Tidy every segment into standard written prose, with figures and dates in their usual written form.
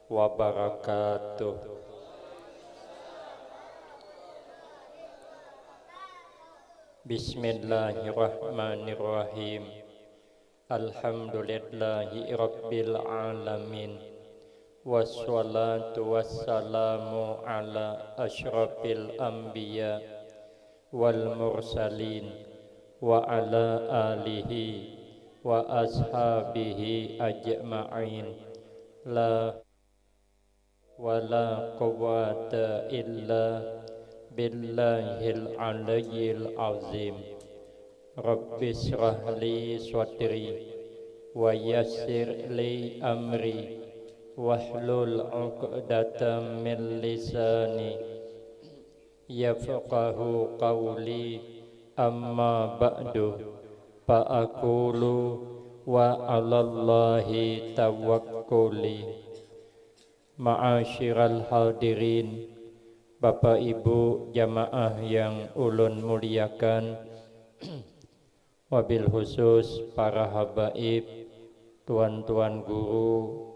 wabarakatuh. Bismillahirrahmanirrahim. Alhamdulillahi rabbil alamin. Wassalatu wassalamu ala asyrafil anbiya wal mursalin wa ala alihi wa ashabihi ajma'in. La wala quwwata illa billahil aliyyil azim. Rabbi shrah li sadri wa yassir li amri wahlul 'uqdatam min lisani yafqahu qawli. Amma ba'du, fa aqulu wa 'alallahi tawakkuli. Ma'asyiral hadirin, Bapak Ibu jamaah yang ulun muliakan, wabil khusus para habaib, tuan-tuan guru,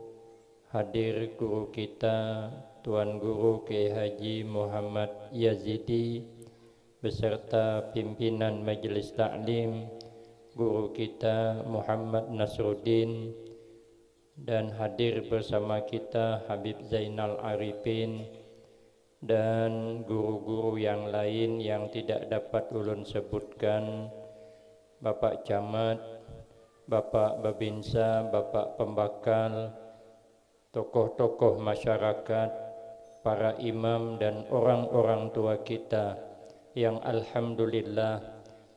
hadir guru kita Tuan Guru Kiai Haji Muhammad Yazidi beserta pimpinan Majelis Taklim, guru kita Muhammad Nasruddin, dan hadir bersama kita Habib Zainal Arifin dan guru-guru yang lain yang tidak dapat ulun sebutkan, Bapak Camat, Bapak Babinsa, Bapak Pembakal, tokoh-tokoh masyarakat, para imam dan orang-orang tua kita yang alhamdulillah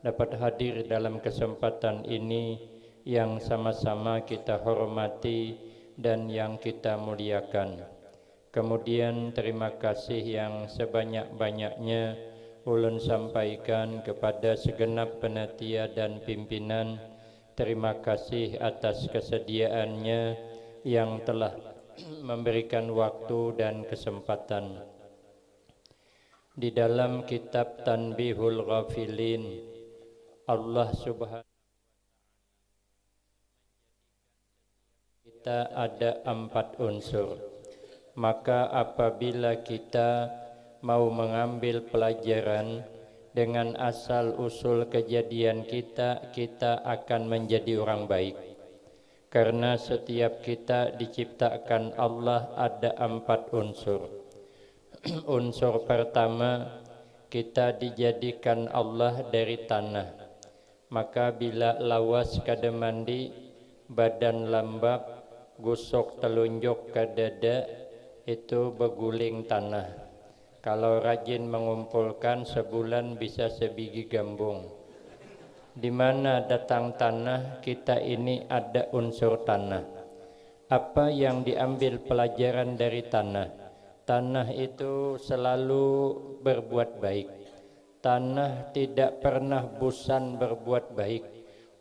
dapat hadir dalam kesempatan ini yang sama-sama kita hormati dan yang kita muliakan. Kemudian terima kasih yang sebanyak-banyaknya ulun sampaikan kepada segenap panitia dan pimpinan. Terima kasih atas kesediaannya yang telah memberikan waktu dan kesempatan. Di dalam kitab Tanbihul Ghafilin, Allah Subhanahu kita ada 4 unsur. Maka apabila kita mau mengambil pelajaran dengan asal usul kejadian kita akan menjadi orang baik. Karena setiap kita diciptakan Allah ada 4 unsur. Unsur pertama, kita dijadikan Allah dari tanah. Maka bila lawas kada mandi, badan lambab, gusok telunjuk ke dada, itu beguling tanah. Kalau rajin mengumpulkan sebulan bisa sebiji gambung. Di mana datang tanah, kita ini ada unsur tanah. Apa yang diambil pelajaran dari tanah? Tanah itu selalu berbuat baik. Tanah tidak pernah bosan berbuat baik.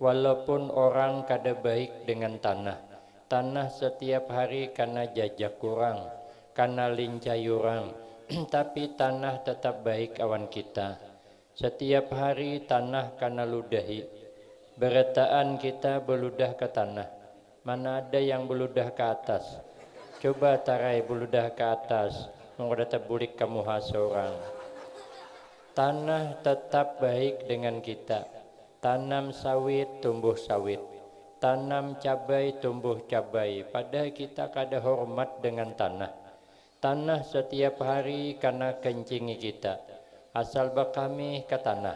Walaupun orang kada baik dengan tanah. Tanah setiap hari karena jajak kurang, karena lincah orang. Tapi tanah tetap baik awan kita. Setiap hari tanah kana ludahi. Beretaan kita beludah ke tanah. Mana ada yang beludah ke atas? Coba tarai beludah ke atas. Menggoda terbulik kamu seorang. Tanah tetap baik dengan kita. Tanam sawit, tumbuh sawit. Tanam cabai, tumbuh cabai. Padahal kita kada hormat dengan tanah. Tanah setiap hari kana kencingi kita. Asal bakamih ke tanah.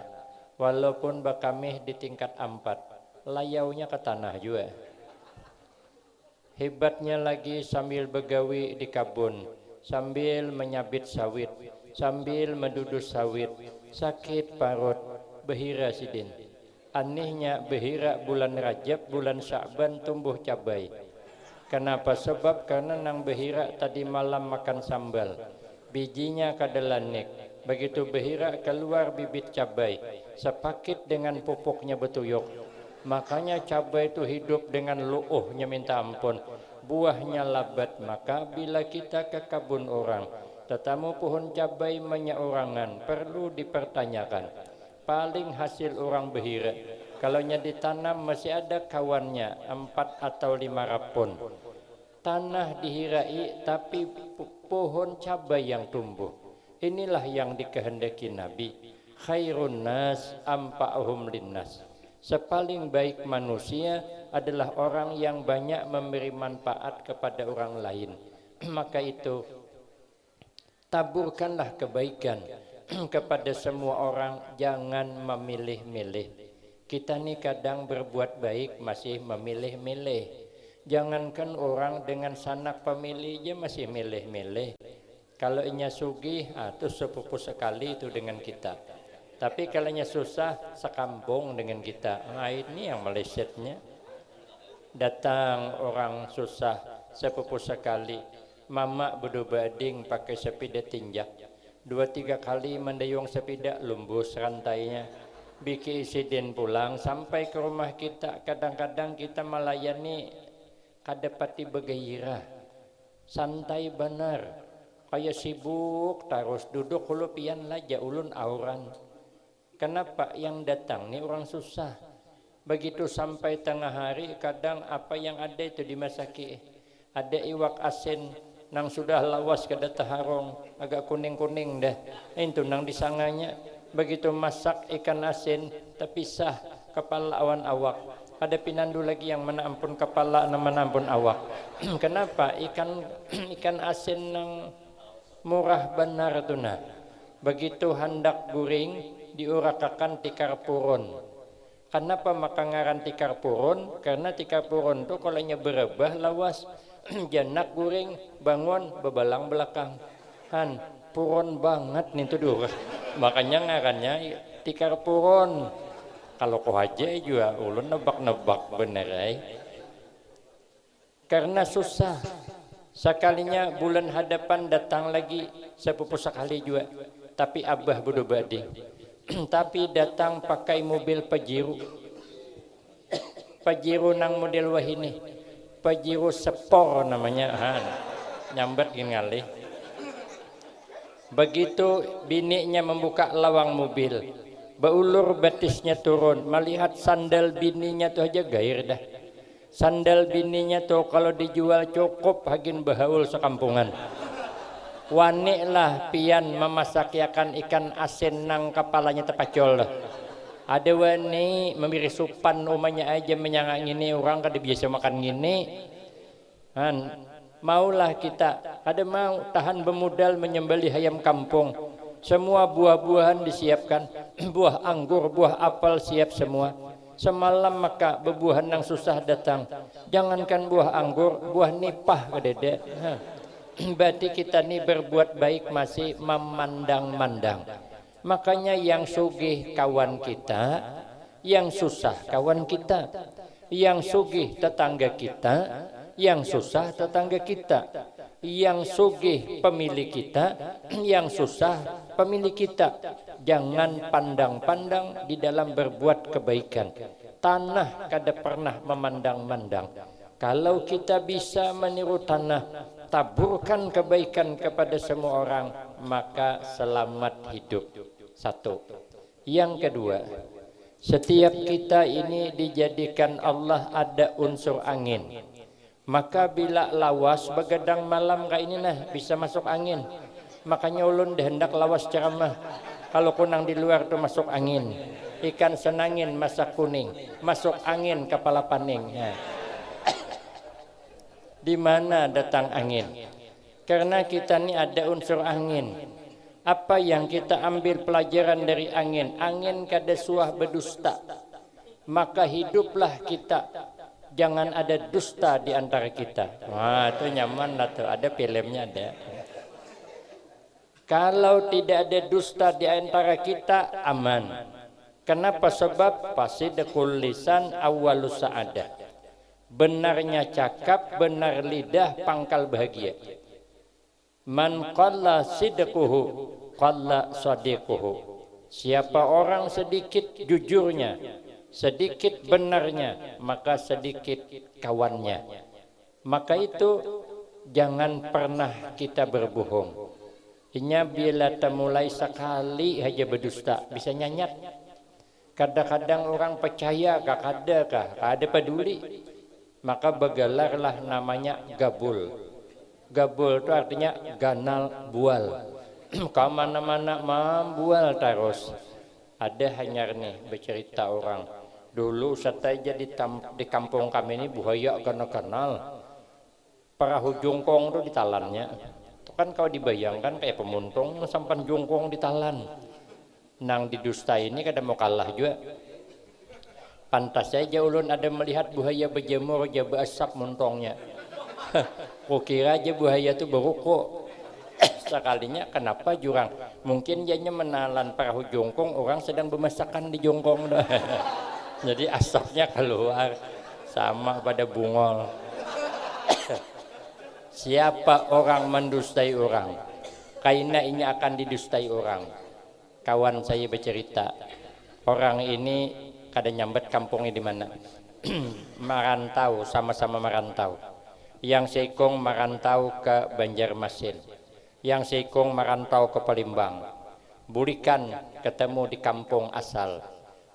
Walaupun bakamih di tingkat 4, layaunya ke tanah juga. Hebatnya lagi sambil begawi di kabun, sambil menyabit sawit, sambil mendudus sawit, sakit parut, behira sidin. Anehnya behira bulan Rajab, bulan Sya'ban tumbuh cabai. Kenapa? Sebab karena nang behira tadi malam makan sambal, bijinya kadelanik. Begitu behira keluar bibit cabai, sepakit dengan pupuknya betuyuk. Makanya cabai itu hidup dengan luuhnya minta ampun, buahnya labat. Maka bila kita ke kabun orang, tetamu pohon cabai menyeorangan, perlu dipertanyakan. Paling hasil orang behira, kalau nya ditanam masih ada kawannya 4 atau 5 rapun. tanah dihirai tapi pohon cabai yang tumbuh. Inilah yang dikehendaki Nabi. Khairun nas ampa'uhum linnas. Sepaling baik manusia adalah orang yang banyak memberi manfaat kepada orang lain. Maka itu taburkanlah kebaikan kepada semua orang, jangan memilih-milih. Kita nih kadang berbuat baik masih memilih-milih. Jangankan orang dengan sanak pemilih aja masih milih-milih. Kalau inya sugih, itu sepupu sekali itu dengan kita. Tapi kalau inya susah, sekampung dengan kita. Nah ini yang melesetnya. Datang orang susah, sepupu sekali. Mama bedu bading pakai sepeda tinjak. 2-3 kali mendayung sepeda, lumbus rantainya. Bikin insiden pulang, sampai ke rumah kita. Kadang-kadang kita melayani kadepati begairah. Santai benar. Kayak sibuk terus duduk hulu pian laja ulun auran. Kenapa? Yang datang nih orang susah. Begitu sampai tengah hari kadang apa yang ada itu dimasaki. Ada iwak asin nang sudah lawas kada taharong, agak kuning-kuning dah. Itu nang disanganya. Begitu masak ikan asin terpisah kepala awan awak. Ada pinandu lagi yang mana ampun kepala na mana ampun awak. Kenapa? Ikan asin nang murah benar tu nah. Begitu hendak guring diurakakan tikar puron. Kenapa maka ngaran tikar puron? Karena tikar puron tu kalau nya berebah lawas janak guring bangun bebalang belakang. Han puron banget nih tu dur. Makanya ngarannya tikar puron. Kalau kau aja juga ulun nebak-nebak bener Karena susah. Sekalinya bulan hadapan datang lagi sepupu sekali juga. Tapi abah bodoh bading. Tapi datang pakai mobil Pajero. Pajero nang model wahini. Pajero Sport namanya. Nyambat ngalih. Begitu bininya membuka lawang mobil. Baulur batisnya turun. Melihat sandal bininya tuh aja gair dah. Sandal bininya tuh kalau dijual cukup hagin bahaul sekampungan. Wani lah pian memasakiakan ikan asin nang kepalanya terpacol. Ada wani memberi supan umanya aja menyangak gini orang kada biasa makan gini. Maulah kita kada mau tahan bermodal menyembelih ayam kampung. Semua buah-buahan disiapkan. Buah anggur, buah apel siap semua. Semalam maka bebuahan yang susah datang. Jangankan buah anggur, buah nipah kedede. Berarti kita ni berbuat baik masih memandang-mandang. Makanya yang sugih kawan kita, yang susah kawan kita, yang sugih tetangga kita, yang susah tetangga kita, yang sugih pemilik kita, yang susah pemilik kita. Jangan pandang-pandang di dalam berbuat kebaikan. Tanah kada pernah memandang-mandang. Kalau kita bisa meniru tanah, taburkan kebaikan kepada semua orang, maka selamat hidup. Satu. Yang kedua, setiap kita ini dijadikan Allah ada unsur angin. Maka bila lawas begadang malam kayak ini nah bisa masuk angin. Makanya ulun hendak lawas ceramah. Kalau kunang di luar tuh masuk angin. Ikan senangin masak kuning. Masuk angin kepala paning. Ya. Di mana datang angin? Karena kita ini ada unsur angin. Apa yang kita ambil pelajaran dari angin? Angin kada suah berdusta. Maka hiduplah kita. Jangan ada dusta di antara kita. Wah, itu nyaman lah tuh. Ada filmnya ada. Kalau tidak ada dusta di antara kita, aman. Kenapa? Sebab fasidqul lisan awwalus sa'adah. Benarnya cakap, benar lidah, pangkal bahagia. Man qalla sidquhu, qalla sadiquhu. Siapa orang sedikit jujurnya, sedikit benarnya, maka sedikit kawannya. Maka itu jangan pernah kita berbohong. Inya bila mulai sekali aja berdusta bisa nyanyat. Kadang-kadang orang percaya kah kada peduli. maka begelarlah namanya gabul. Gabul itu artinya ganal bual. Kemana-mana membual terus. Ada hanya nih bercerita orang. Dulu saya di kampung kami ini buaya kenal-kenal. Perahu jungkong itu ditalannya. Itu kan kalau dibayangkan kayak pemuntung sampan jungkong ditalan. Nang di dusta ini kada mau kalah juga. Pantas saja ulun ada melihat buaya berjemur aja berasap muntongnya. Kukira aja buaya itu beruko. Sekalinya kenapa jurang? Mungkin jadinya menalan perahu jongkong, orang sedang bermasakan di jongkong. Jadi asapnya keluar sama pada bungol. Siapa orang mendustai orang? Karena ini akan didustai orang. Kawan saya bercerita, orang ini kada nyambet kampungnya di mana. Merantau, sama-sama merantau. Yang seikong merantau ke Banjarmasin, yang seikong merantau ke Palembang. Bulikan ketemu di kampung asal.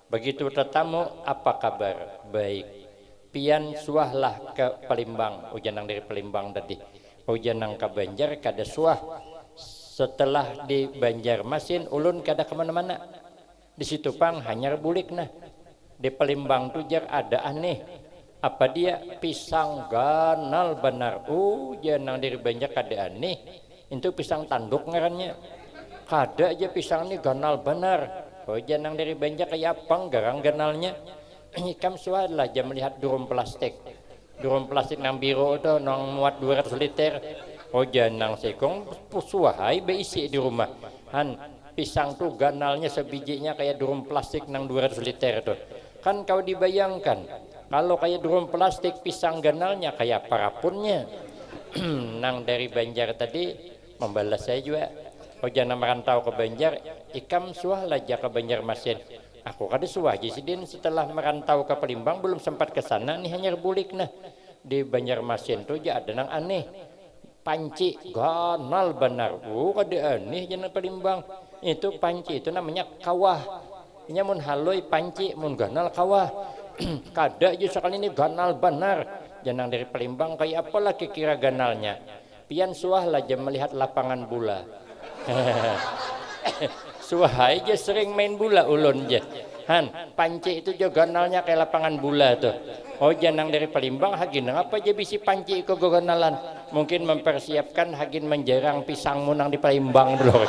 Begitu tetamu, apa kabar? Baik. Pian suahlah ke Palembang, ujanang dari Palembang tadi. Ujanang ke Banjar kada suah. Setelah di Banjarmasin, ulun kada kemana-mana. Di situ pang hanya bulik nah. Di Palembang tu jar ada aneh. Apa dia? Pisang ganal benar. Jangan dari Banjar kada aneh. Itu pisang tanduk ngarannya. Kada aja pisang ini ganal benar. Jangan dari Banjar kayak apa garang ganalnya. Ikam suad lah jam melihat durum plastik. Durum plastik nang biru itu nang muat 200 liter. Jangan sekong suahai beisi di rumah. Han pisang tuh ganalnya sebijinya kayak durum plastik nang 200 liter itu. Kan kau dibayangkan. Kalau kayak drum plastik pisang ganalnya kayak parapunnya. Nang dari Banjar tadi membalas saya juga. Jangan merantau ke Banjar, ikam suah aja ke Banjarmasin. Aku kada suah jisidin setelah merantau ke Palembang belum sempat ke sana nih hanya bulik nah. Di Banjarmasin tuh aja ada nang aneh. Panci ganal benar. Kada aneh jangan Palembang. Itu panci itu namanya kawah. Nya mun haloi panci mun ganal kawah. Kada aja sekali ini ganal benar. Jangan dari Palembang kayak apa lagi kira ganalnya. Pian suah lah jam melihat lapangan bola. Suah aja sering main bola ulun je. Han panci itu juga ganalnya kayak lapangan bola tuh. Jangan dari Palembang hagin apa aja bisi panci ke ganalan. Mungkin mempersiapkan hagin menjerang pisang munang di Palembang dulu.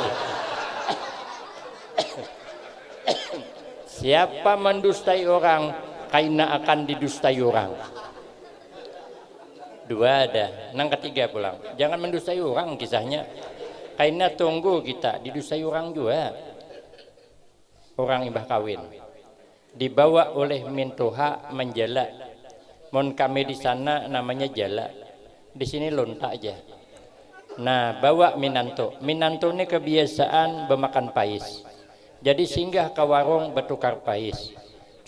Siapa mendustai orang, kaina akan didustai orang. Dua ada, nang ketiga pulang. Jangan mendustai orang kisahnya. Kaina tunggu kita didustai orang juga. Orang imbah kawin dibawa oleh mintuha menjala. Mon kami di sana namanya jala. Di sini lontak aja. Nah, bawa minanto. Minanto ini kebiasaan bermakan pais. Jadi singgah ke warung bertukar pais.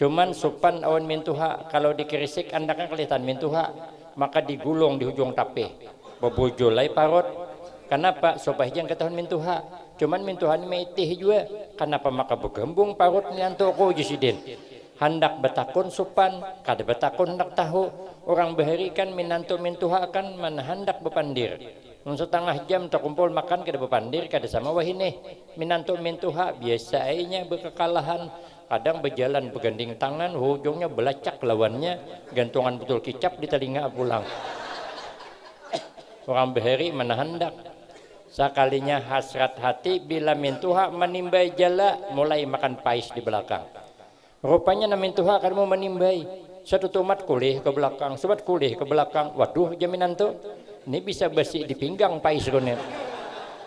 Cuman supan awan mintuha kalau dikirisik anda kan kelihatan mintuha maka digulung di ujung tape. Bebujulai parut. Kenapa? Supaya jangan ketahuan mintuha. Cuman mintuha ini metih juga. Kenapa maka bergembung parut minanto ko jisidin. Hendak betakun supan, kada betakun hendak tahu. Orang bahari kan minanto mintuha kan mana hendak bepandir. Setengah jam terkumpul makan kada bepandir kada sama wahine. Minanto mintuha biasa ainya berkekalahan. Kadang berjalan berganding tangan, ujungnya belacak lawannya, gantungan betul kicap di telinga pulang. Orang bahari mana hendak. Sekalinya hasrat hati bila mintuha menimbai jala mulai makan pais di belakang. Rupanya na mintuha kan mau menimbai. Satu tomat kulih ke belakang, sobat kulih ke belakang. Waduh jaminan tuh. Ini bisa besi di pinggang pais rone.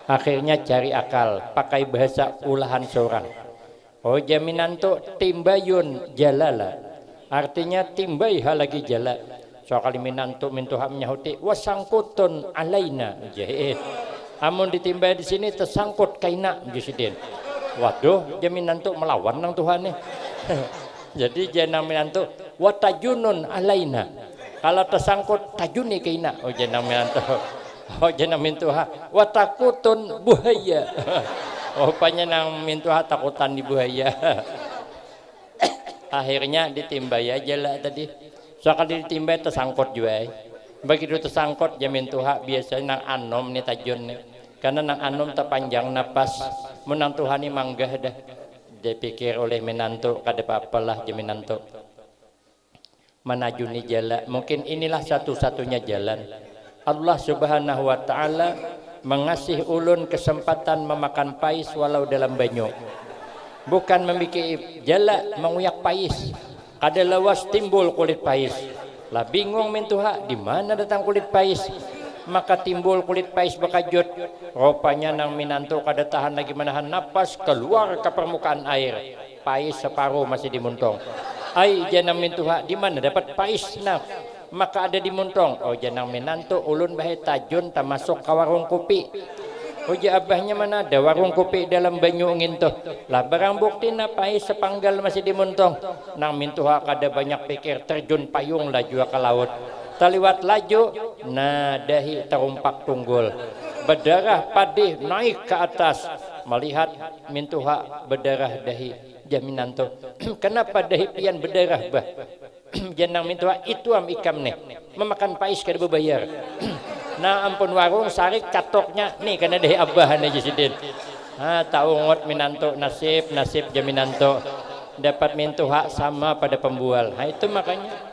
Akhirnya cari akal, pakai bahasa ulahan seorang. Jaminan tuh timbayun jalala. Artinya timbai hal lagi jala. Soal minantu mintuha menyahuti wasangkutun alaina. Amun ditimbai di sini tersangkut kaina jisidin. Waduh jaminan tuh melawan nang Tuhan nih. Jadi jangan minantu watajunun alaina. Kalau tersangkut tajuni kaina. Jangan minantu. Jangan mintuha watakutun buhaya. Rupanya nang mintuha takutan di buhaya. Akhirnya ditimbai aja lah tadi. Sekali ditimba tersangkut juga. Begitu tersangkut jamin Tuhan biasanya nang anom nih tajun nih. Karena nang anom terpanjang napas menang Tuhan ini manggah dah. Dipikir oleh menantu kada apa-apalah jaminantu. Manajuni jalan. Mungkin inilah satu-satunya jalan. Allah Subhanahu wa taala mengasih ulun kesempatan memakan pais walau dalam banyu. Bukan memikir jala menguyak pais. Kada lawas timbul kulit pais. Lah bingung mentuha di mana datang kulit pais. Maka timbul kulit pais bekajut. Rupanya nang minantu kada tahan lagi menahan napas keluar ke permukaan air. Pais separuh masih dimuntong. Ai janang mintuha di mana dapat pais nak? Maka ada di muntong. Oh janang minantu ulun bahe tajun tak masuk ke warung kopi. Uja abahnya mana ada warung kopi dalam banyu ngintuh. Lah barang bukti na pais sepanggal masih dimuntong. Nang mintuha kada banyak pikir terjun payung laju ke laut. Taliwat laju, nah dahi terumpak tunggul. Berdarah padih naik ke atas. Melihat mintuha berdarah dahi. Jaminanto. Kenapa dahi pian berdarah bah? Janang mintuha itu am ikam nih. Memakan pais kada berbayar. Nah ampun warung sarik catoknya nih karena dahi abahan aja sidin. Tahu ngot minanto nasib jaminanto. Dapat mintuha sama pada pembual. Itu makanya.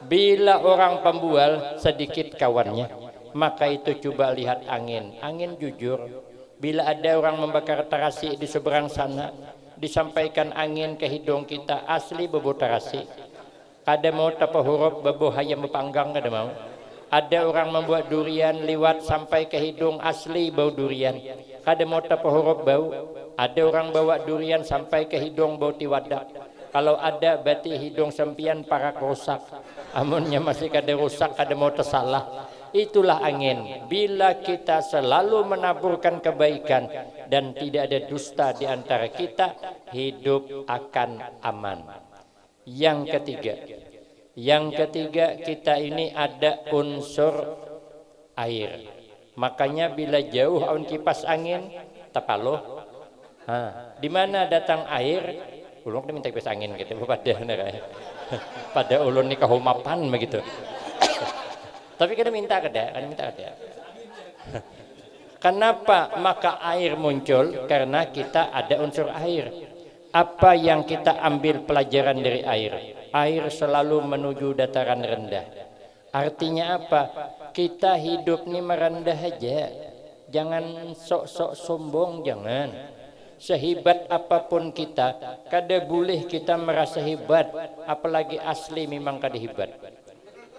Bila orang pembual sedikit kawannya, maka itu coba lihat angin. Angin jujur. Bila ada orang membakar terasi di seberang sana, disampaikan angin ke hidung kita asli bebo terasi. Ada mau tapa huruf bebo hayam mepanggang kada mau. Ada orang membuat durian liwat sampai ke hidung asli bau durian. Kada mau tapa huruf bau. Ada orang bawa durian sampai ke hidung bau tiwadak. Kalau ada berarti hidung sempian parak rusak. Amunnya masih kada rusak, kada mau tersalah. Itulah angin. Bila kita selalu menaburkan kebaikan dan tidak ada dusta di antara kita, hidup akan aman. Yang ketiga kita ini ada unsur air. Makanya bila jauh aun kipas angin, tapaloh. Di mana datang air? Ulun kan minta kipas angin gitu pada ulun ni kahumapan begitu. Tapi kada minta kada. Kenapa maka air muncul? Karena kita ada unsur air. Apa yang kita ambil pelajaran dari air? Air selalu menuju dataran rendah. Artinya apa? Kita hidup ni merendah aja. Jangan sok-sok sombong, jangan. Sehebat apapun kita, kada boleh kita merasa hebat, apalagi asli memang kada hebat.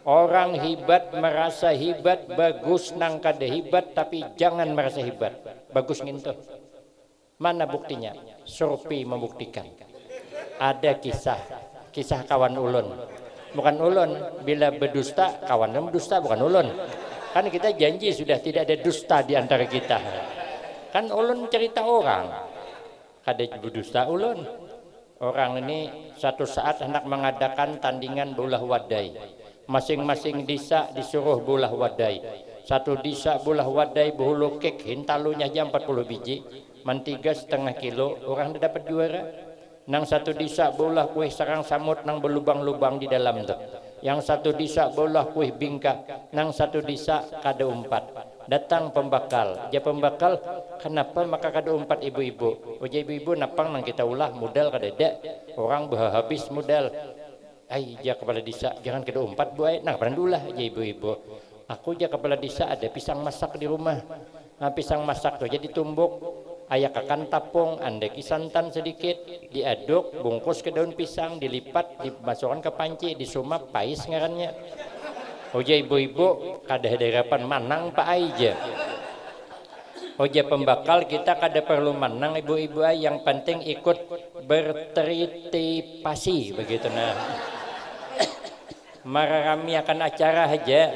Orang hebat merasa hebat, bagus nang kada hebat, tapi jangan merasa hebat. Bagus ngintuh. Mana buktinya? Survei membuktikan. Ada kisah kawan ulun. Bukan ulun, bila berdusta, kawan berdusta bukan ulun. Kan kita janji sudah tidak ada dusta di antara kita. Kan ulun cerita orang. Kada berdusta ulun. Orang ini satu saat hendak mengadakan tandingan bolah wadai. Masing-masing desa disuruh bolah wadai. Satu desa bolah wadai behulu kek hintalunya jam 40 biji. Mantiga 1/2 kilo. Orang dah dapat juara. Nang satu desa bolah kuih sarang samut nang berlubang-lubang di dalam tu. Yang satu desa bolah kuih bingka. Nang satu desa kada umpat. Datang pembakal. Dia pembakal, kenapa maka kada umpat ibu-ibu? Uja ibu-ibu napang nang kita ulah modal kada ada. Orang habis modal. Ai ja kepala desa, jangan kada umpat bu ai. Nah, pandulah aja ibu-ibu. Aku ja kepala desa ada pisang masak di rumah. Nah, pisang masak tuh jadi tumbuk. Ayak akan tapung, andeki santan sedikit, diaduk, bungkus ke daun pisang, dilipat, dimasukkan ke panci, disumap, pais ngarannya. Oja ibu-ibu kada hadapan manang pak aja. Oja pembakal kita kada perlu manang ibu-ibu yang penting ikut bertritipasi begitu nah. Mararami akan acara aja,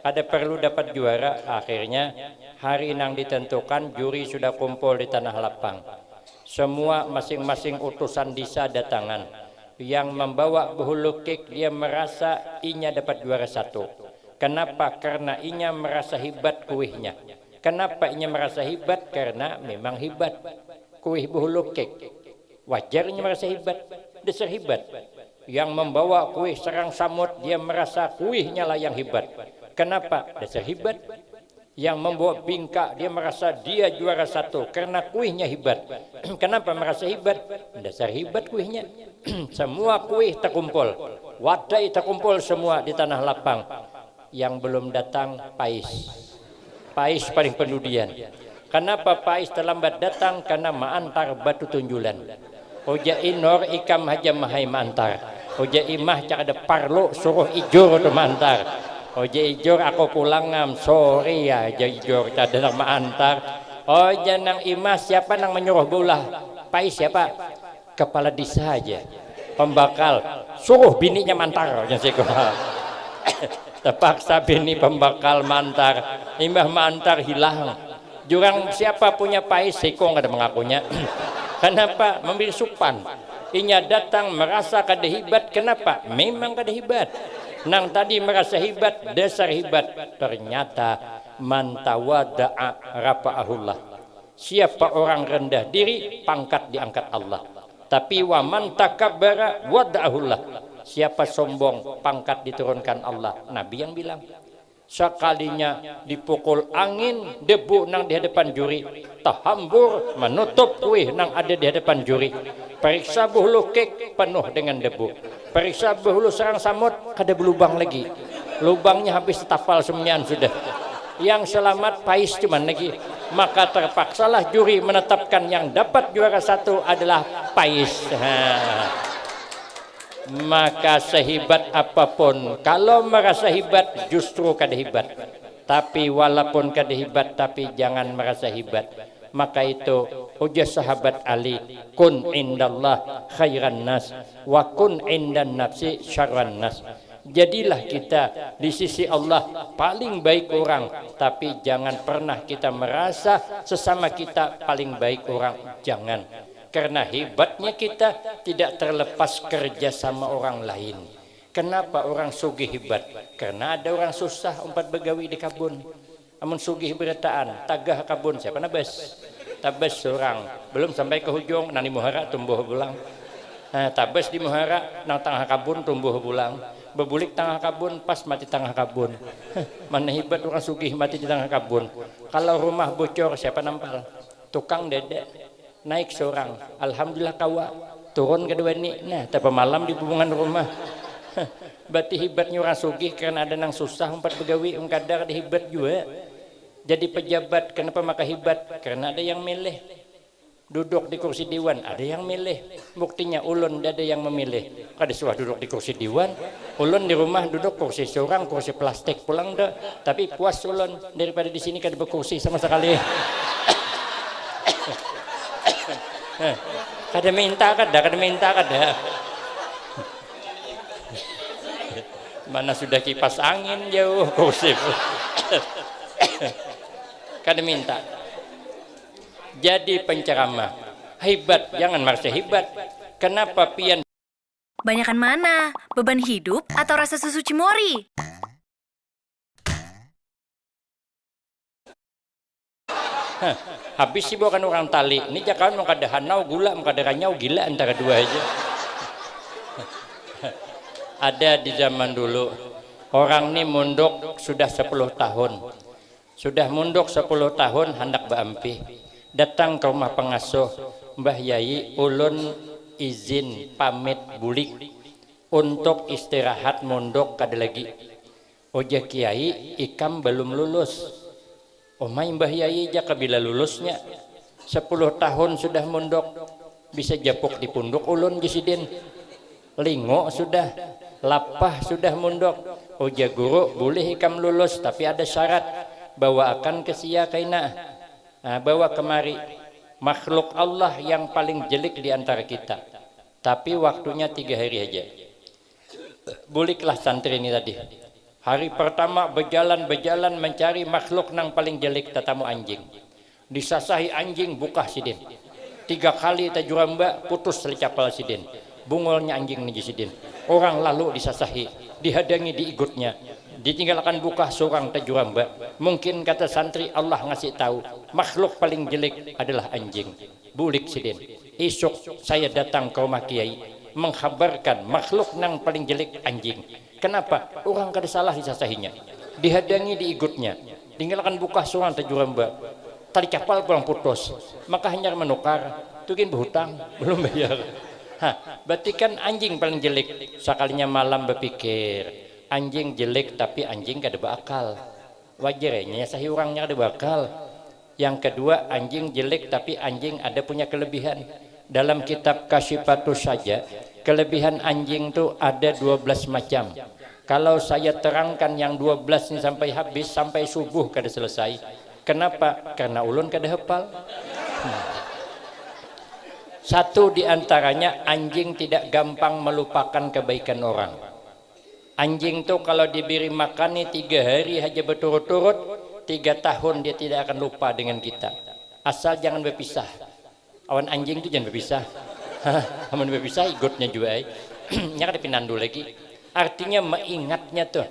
kada perlu dapat juara. Akhirnya hari nang ditentukan juri sudah kumpul di tanah lapang. Semua masing-masing utusan desa datangan. Yang membawa behulu kek dia merasa inya dapat juara 1. Kenapa? Karena inya merasa hebat kuihnya. Kenapa inya merasa hebat? Karena memang hebat kuih behulu kek. Wajarnya merasa hebat, dasar hebat. Yang membawa kuih sarang samut dia merasa kuihnya lah yang hebat. Kenapa? Dasar hebat. Yang membawa bingka dia merasa dia juara satu karena kuihnya hebat. Kenapa merasa hebat? Dasar hebat kuihnya. Semua kuih terkumpul, wadai terkumpul semua di tanah lapang. Yang belum datang Pais. Pais paling pendudian. Kenapa Pais terlambat datang? Karena ma'antar batu tunjulan. Oja inor ikam haja mahai ma'antar. Oja imah cak ada parlo suruh ijur tu ma'antar. Oja ijur aku pulang ngam sorry ya aja ijur tak ada ma'antar. Oja nang imah siapa nang menyuruh bola? Pais siapa? Kepala desa aja. Pembakal suruh bininya mantar. Terpaksa bini pembakal mantar. Imah mantar hilang. Jurang siapa punya Pais seko nggak ada mengakunya. Kenapa? Memberi supan. Inya datang merasa kada hebat. Kenapa? Memang kada hebat. Nang tadi merasa hebat, dasar hebat. Ternyata mantawada'a rafa'ahullah. Siapa orang rendah diri, pangkat diangkat Allah. Tapi wa man takabbara wada'ahullah. Siapa sombong, pangkat diturunkan Allah. Nabi yang bilang. Sekalinya dipukul angin, debu nang di hadapan juri, tahambur menutup kuih nang ada di hadapan juri. Periksa buhulu kek penuh dengan debu. Periksa buhulu sarang samut kada berlubang lagi. Lubangnya habis tafal semuanya sudah. Yang selamat Pais cuman lagi. Maka terpaksalah juri menetapkan yang dapat juara satu adalah Pais. Maka sehebat apapun kalau merasa hebat justru kada hebat. Tapi walaupun kada hebat tapi jangan merasa hebat. Maka itu ujar sahabat Ali, kun indallah khairan nas wa kun indan nafsi syarran nas. Jadilah kita di sisi Allah paling baik orang, tapi jangan pernah kita merasa sesama kita paling baik orang, jangan. Karena hebatnya kita tidak terlepas kerja sama orang lain. Kenapa orang sugih hebat? Karena ada orang susah umpat begawi di kabun. Amun sugih berataan, tagah kabun siapa nabes? Tabes seorang, belum sampai ke hujung, nang di muhara tumbuh bulang. Nah, tabes di muhara, nang tengah kabun tumbuh bulang. Bebulik tengah kabun, pas mati tengah kabun. Mana hebat orang sugih mati di tengah kabun. Kalau rumah bocor siapa nampal? Tukang dedek. Naik seorang, alhamdulillah kawa, turun kedua ni, nah tapi malam di hubungan rumah. Berarti hebatnya orang sugih karena ada nang susah umpat begawi, kadar ada hebat juga. Jadi pejabat kenapa maka hebat? Karena ada yang milih. Duduk di kursi dewan, ada yang milih. Buktinya ulun ada yang memilih. Kada suah duduk di kursi dewan, ulun di rumah duduk kursi seorang, kursi plastik pulang dah. Tapi puas ulun daripada di sini kada berkursi sama sekali. Kada minta kada. Mana sudah kipas angin jauh kursi. Kada minta. Jadi penceramah hebat, jangan merasa hebat. Kenapa pian? Banyakan mana? Beban hidup atau rasa susu Cimory? Habis sih bukan orang tali. Ini jangan mau kada hanau gula, mau kada ranyau gila antara dua aja. Ada di zaman dulu orang ini munduk sudah 10 tahun. Sudah munduk 10 tahun hendak beampi. Datang ke rumah pengasuh, Mbah Yai, ulun izin pamit bulik untuk istirahat munduk kada lagi. Oja Kiai, ikam belum lulus. Omai Mbah Yai jaka bila lulusnya 10 tahun sudah munduk, bisa japuk di punduk ulun gisidin. Lingo sudah, lapah sudah munduk. Oja guru, boleh ikam lulus tapi ada syarat, bawa akan ke sia kaina. Nah, bawa kemari makhluk Allah yang paling jelek di antara kita. Tapi waktunya 3 hari aja. Buliklah santri ini tadi. Hari pertama berjalan mencari makhluk nang paling jelek, tetamu anjing. Disasahi anjing buka sidin. 3 kali tajuramba putus selicapal sidin. Bungolnya anjing nih sidin. Orang lalu disasahi, dihadangi diikutnya. Ditinggalkan buka seorang tajuramba. Mungkin kata santri Allah ngasih tahu makhluk paling jelek adalah anjing. Bulik sidin. Esok saya datang ke rumah Kiai. mengkhabarkan makhluk nang paling jelek anjing. Kenapa? Orang kada salah disasahinya, dihadangi diigutnya, tinggalkan buka suan tajuramba, tali kapal pulang putus, maka hanya menukar, tukin berhutang belum bayar. Berarti kan anjing paling jelek. Sekalinya malam berpikir anjing jelek tapi anjing kada berakal, wajarnya sahi orangnya kada berakal. Yang kedua, anjing jelek tapi anjing ada punya kelebihan. Dalam kitab Kasyifatus saja, kelebihan anjing itu ada 12 macam. Kalau saya terangkan yang 12 ini sampai habis, sampai subuh kada selesai. Kenapa? Karena ulun kada hafal. Satu diantaranya, anjing tidak gampang melupakan kebaikan orang. Anjing tuh kalau diberi makan nih 3 hari aja berturut-turut, 3 tahun dia tidak akan lupa dengan kita. Asal jangan berpisah. Awan anjing itu jangan berpisah. Aman berpisah igutnya juga. Nya ada pinandu lagi. Artinya mengingatnya tuh.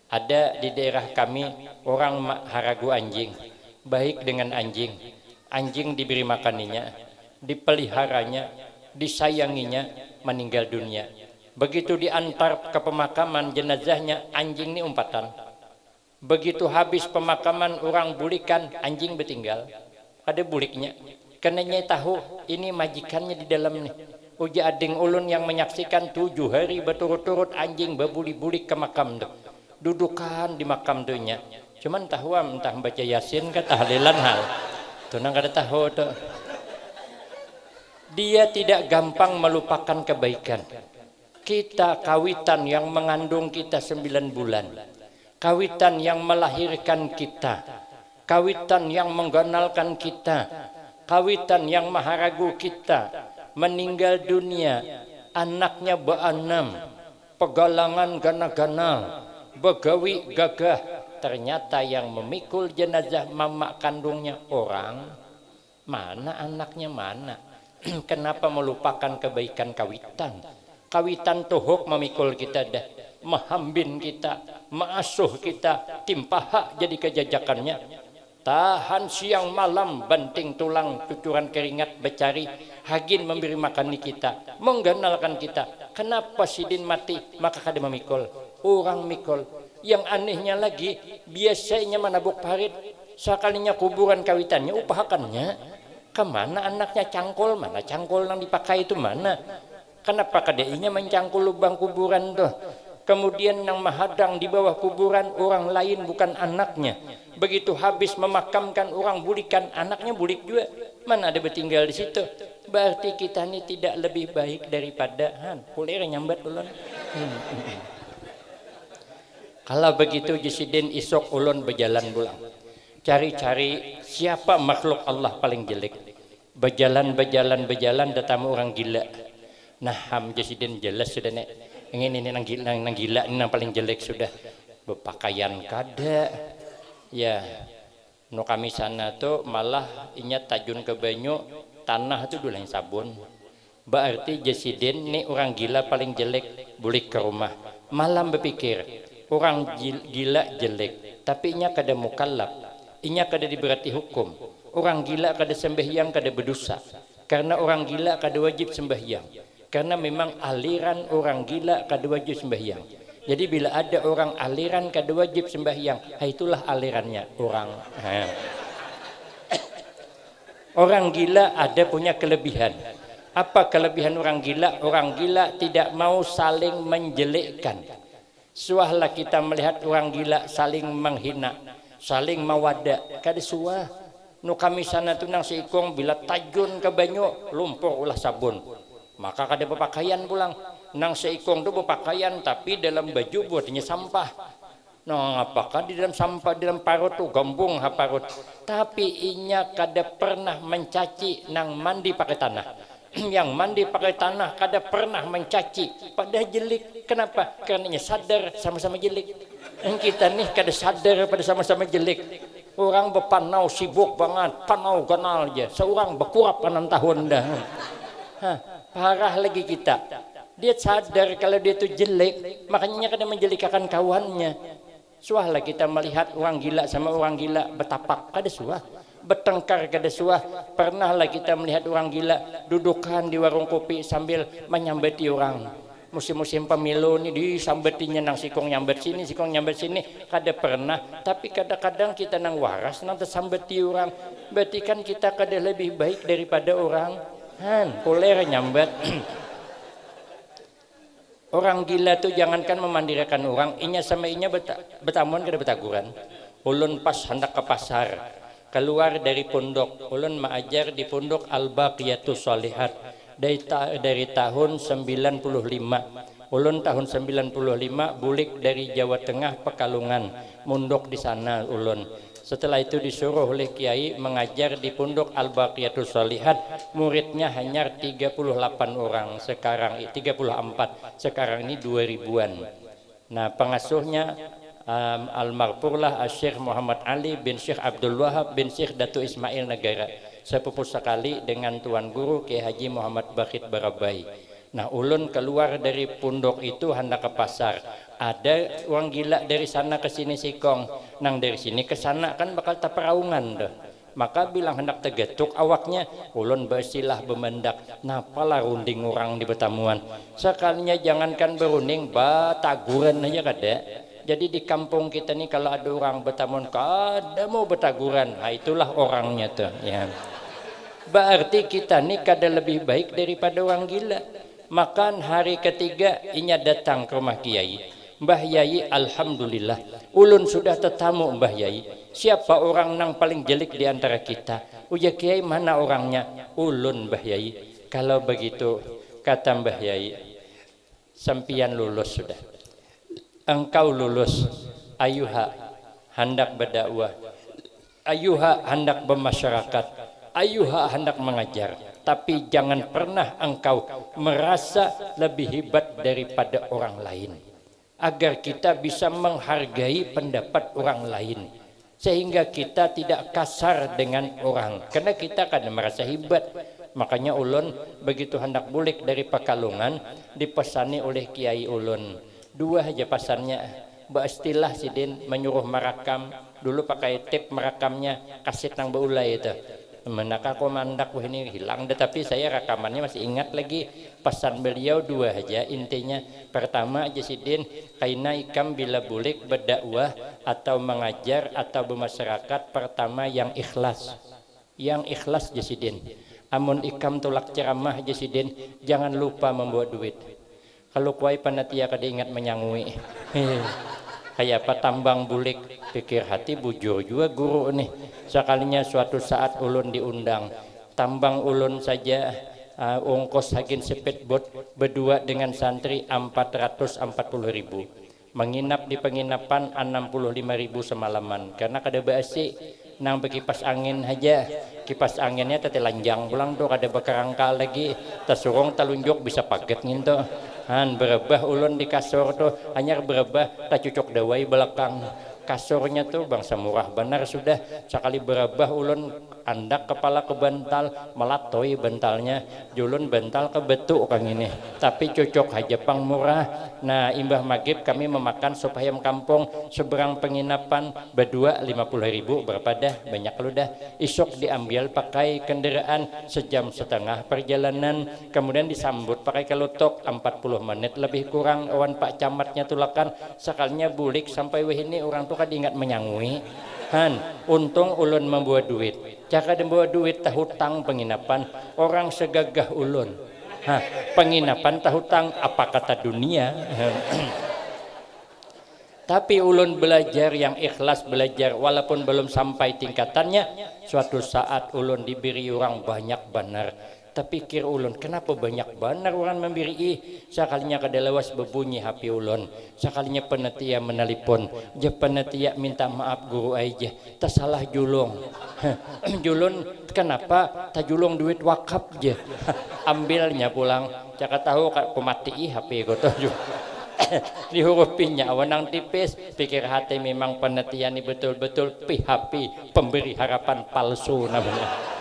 Ada di daerah kami orang haragu anjing, baik dengan anjing. Anjing diberi makaninya, dipeliharanya, disayanginya, meninggal dunia. Begitu diantar ke pemakaman jenazahnya, anjing ini umpatan. Begitu habis pemakaman orang bulikan, anjing bertinggal. Ada buliknya. Karena tahu ini majikannya di dalam nih. Uji ading ulun yang menyaksikan 7 hari berturut-turut anjing berbuli-bulik ke makam tuh. Dudukan di makam tuhnya. Cuman tahu entah baca Yasin kan tahlilan hal. Tuh nang kada tahu tuh. Dia tidak gampang melupakan kebaikan. Kita kawitan yang mengandung kita 9 bulan. Kawitan yang melahirkan kita. Kawitan yang mengganalkan kita. Kawitan yang maharagu kita. Meninggal dunia. Anaknya beanam. Pegalangan gana-ganal. Begawi gagah. Ternyata yang memikul jenazah mamak kandungnya orang. Mana anaknya mana? Kenapa melupakan kebaikan kawitan? Kawitan tuhuk memikul kita dah, mahambin kita, mengasuh kita, timpahak jadi kejajakannya. Tahan siang malam, banting tulang, cucuran keringat, becari, hagin memberi makan kita, mengganalkan kita. Kenapa sidin mati? Maka kada memikul. Orang mikul. Yang anehnya lagi, biasanya menabuk parit, sekalinya kuburan kawitannya, upahakannya. Kemana anaknya cangkul? Mana cangkul yang dipakai itu mana? Kenapa kadainya mencangkul lubang kuburan tuh? Kemudian yang menghadang di bawah kuburan orang lain bukan anaknya. Begitu habis memakamkan orang bulikan, anaknya bulik juga. Mana ada bertinggal di situ? Berarti kita ini tidak lebih baik daripada kulir nyambat ulun. Kalau begitu Jisidin isok ulun berjalan pulang. Cari-cari siapa makhluk Allah paling jelek. Berjalan datang orang gila. Nah, Jisidin jelas sudah nek. Ini nang gila ini yang paling jelek sudah. Berpakaian kada. Ya. No kami sana tuh malah inya tajun ke banyu, tanah itu dulu yang sabun. Berarti Jisidin ini orang gila paling jelek, bulik ke rumah. Malam berpikir, orang gila jelek, tapi inya kada mukallaf. Inya kada diberati hukum. Orang gila kada sembahyang kada berdosa. Karena orang gila kada wajib sembahyang. Karena memang aliran orang gila kada wajib sembahyang. Jadi bila ada orang aliran kada wajib sembahyang, itulah alirannya orang. Orang gila ada punya kelebihan. Apa kelebihan orang gila? Orang gila tidak mau saling menjelekkan. Suahlah kita melihat orang gila saling menghina, saling mawada, kada suah. Nu kami sana tunang seikong bila tajun ke banyu lumpur ulah sabun. Maka kada berpakaian pulang. Nang seikong tu berpakaian tapi dalam baju buatnya sampah. Nah, apakah di dalam sampah di dalam parut tu gambung ha parut. Tapi inya kada pernah mencaci nang mandi pakai tanah. Yang mandi pakai tanah kada pernah mencaci pada jelek. Kenapa? Karena inya sadar sama-sama jelek. Kita nih kada sadar pada sama-sama jelek. Orang berpanau sibuk banget, panau ganal aja. Seorang berkurap 6 tahun dah. Parah lagi kita. Dia sadar kalau dia itu jelek, makanya kada menjelikakan kawannya. Suahlah kita melihat orang gila sama orang gila bertapak, kada suah. bertengkar kada suah. Pernahlah kita melihat orang gila dudukan di warung kopi sambil menyambeti orang. Musim-musim pemilu ini disambetinya nang sikong nyambet sini, sikong nyambet sini, kada pernah. Tapi kadang-kadang kita nang waras nang tersambeti orang, berarti kan kita kada lebih baik daripada orang. Koler nyambet. Orang gila tuh jangankan memandirakan orang, inya sama inya betamuan kada betaguran. Ulun pas hendak ke pasar, keluar dari pondok, ulun mengajar di pondok Al-Baqiyatus Shalihat dari tahun 95. Ulun tahun 95 bulik dari Jawa Tengah Pekalongan, mundok di sana ulun. Setelah itu disuruh oleh kiai mengajar di pondok Al-Baqiyatus Shalihat, muridnya hanya 38 orang, sekarang 34, sekarang ini 2000-an. Nah, pengasuhnya almarhumlah Syekh Muhammad Ali bin Syekh Abdul Wahab bin Syekh Datu Ismail Negara, sepupu sekali dengan Tuan Guru Kiai Haji Muhammad Bakhit Barabai. Nah, ulun keluar dari pondok itu hendak ke pasar. Ada orang gila dari sana ke sini sikong, nang dari sini ke sana kan bakal taperaungan dah. Maka bilang hendak tegetuk awaknya, ulun bersilah bemendak, napalah runding orang di betamuan. Sekalinya jangankan berunding, bataguran aja kada. Jadi di kampung kita nih kalau ada orang betamuan kada mau betaguran, nah itulah orangnya tuh ya. Berarti kita nih kada lebih baik daripada orang gila. Makan hari ketiga inya datang ke rumah kiai. Mbah Yai, alhamdulillah ulun sudah tetamu Mbah Yai. Siapa orang nang paling jelek di antara kita? Uja kiai, mana orangnya? Ulun Mbah Yai. Kalau begitu kata Mbah Yai, sampian lulus sudah. Engkau lulus, ayuha hendak berdakwah, ayuha hendak bermasyarakat, ayuha hendak mengajar. Tapi jangan pernah engkau merasa lebih hebat daripada orang lain, agar kita bisa menghargai pendapat orang lain, sehingga kita tidak kasar dengan orang, karena kita kan merasa hebat. Makanya ulun begitu hendak bulik dari Pekalongan dipesani oleh kiai ulun, dua aja pasannya. Baistilah sidin menyuruh merakam, dulu pakai tape merakamnya, kaset nang beulai itu. Menaka komandak wah ini hilang, tetapi saya rekamannya masih ingat lagi. Pesan beliau dua aja intinya. Pertama aja sidin, kaina ikam bila bulik berdakwah atau mengajar atau bermasyarakat, pertama yang ikhlas. Yang ikhlas aja sidin. Amun ikam tulak ceramah aja sidin, jangan lupa membawa duit. Kalau kuai panatia kada ingat menyangui. Kayak apa tambang bulik, pikir hati bujur juga guru nih. Sekalinya suatu saat ulun diundang, tambang ulun saja ongkos hagin speedboat berdua dengan santri 440.000, menginap di penginapan 65.000 semalaman, karena kada basi nang berkipas angin aja. Kipas anginnya tete lanjang pulang tuh, kada bekerangka lagi, tersurung telunjuk bisa paget nginto. Berebah ulun di kasur tuh, hanya berebah tak cucuk dawai belakang. Kasurnya tuh bangsa murah benar sudah. Sekali berebah ulun andak kepala ke bantal, melatoi bantalnya, julun bantal ke betuk kang ini. Tapi cucuk aja pang murah. Nah, imbah maghrib kami memakan sop ayam kampung seberang penginapan berdua 50.000, berapa dah? Banyak lu dah. Isok diambil pakai kendaraan sejam setengah perjalanan, kemudian disambut pakai kelutok 40 menit lebih kurang. Awan Pak Camatnya tulakan sekalinya bulik sampai weh ini orang tuh kan ingat menyangui. Untung ulun membawa duit. Jaka membawa duit tahutang penginapan, orang segagah ulun. Penginapan tahutang apa kata dunia. Tapi ulun belajar yang ikhlas, belajar walaupun belum sampai tingkatannya. Suatu saat ulun diberi orang banyak benar. Tapi pikir ulun, kenapa banyak benar orang memberi? Sekalinya kada lawas berbunyi HP ulun. Sekalinya penetia menelpon, je penetia minta maaf guru aja, tak salah julung. Julun kenapa? Tak julung duit wakaf je. Ambilnya pulang. Caka tahu aku mati HP ko tuh. Dihurupinya awanang tipis, pikir hati memang penelitian ini betul-betul PHP, pemberi harapan palsu namanya.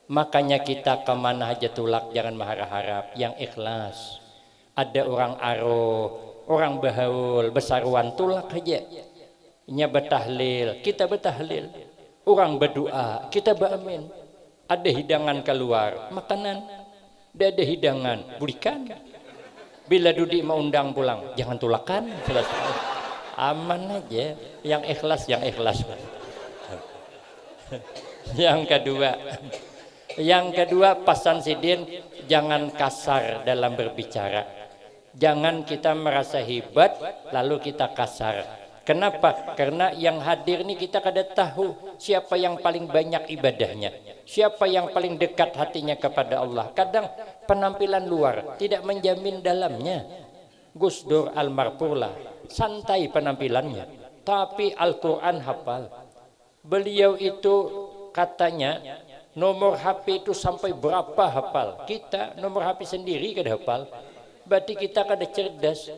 Makanya kita kemana aja tulak jangan mengharap-harap, yang ikhlas. Ada orang aro, orang bahaul, besaruan tulak aja. nya betahlil, kita betahlil. Orang berdoa, kita beramin. Ada hidangan keluar, makanan. Ada hidangan, berikan. Bila Dudi mau undang pulang, jangan tulakan. Selesai. Aman aja, yang ikhlas, yang ikhlas. Yang kedua Pasan Sidin, jangan kasar dalam berbicara. Jangan kita merasa hebat lalu kita kasar. Kenapa? Karena yang hadir ini kita kada tahu siapa yang paling banyak ibadahnya, siapa yang paling dekat hatinya kepada Allah. Kadang penampilan luar tidak menjamin dalamnya. Gus Dur almarhum santai penampilannya, tapi Al-Quran hafal. Beliau itu katanya nomor HP itu sampai berapa hafal. Kita nomor HP sendiri kada hafal. Berarti kita kada cerdas.